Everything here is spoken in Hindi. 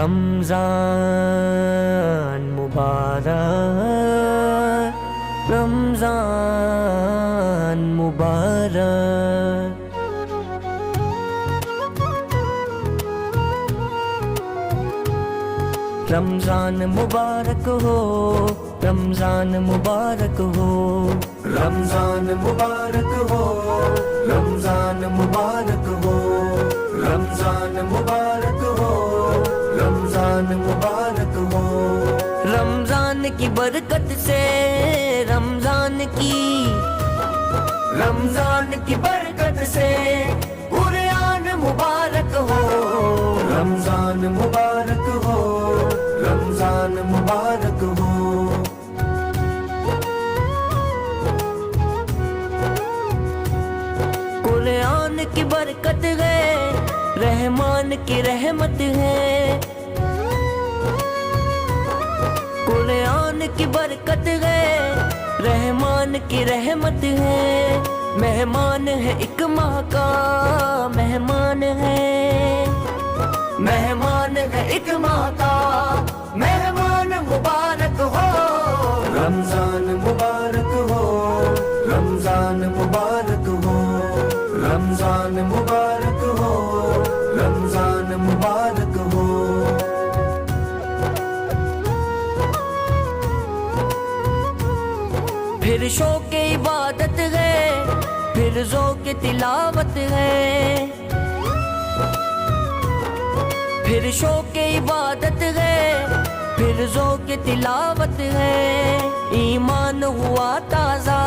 रमज़ान मुबारक, रमज़ान मुबारक। रमज़ान मुबारक हो, रमज़ान मुबारक हो, रमज़ान मुबारक हो, रमज़ान मुबारक हो, रमज़ान मुबारक हो, रमज़ान मुबारक हो। रमज़ान की बरकत से रमज़ान की बरकत से कुरान मुबारक हो, रमज़ान मुबारक हो, रमज़ान मुबारक हो। कुरान की बरकत है, रहमान की रहमत है। कुरान की बरकत है, रहमान की रहमत है। मेहमान है एक माह का, मेहमान है, मेहमान है एक माह का, मेहमान मुबारक हो। रमज़ान मुबारक हो, रमज़ान मुबारक हो, रमज़ान मुबारक हो, रमज़ान मुबारक हो। फिर शौक़ इबादत है, फिर ज़ौक़ तिलावत है। फिर शौक़ इबादत है, फिर ज़ौक़ तिलावत है। ईमान हुआ ताज़ा,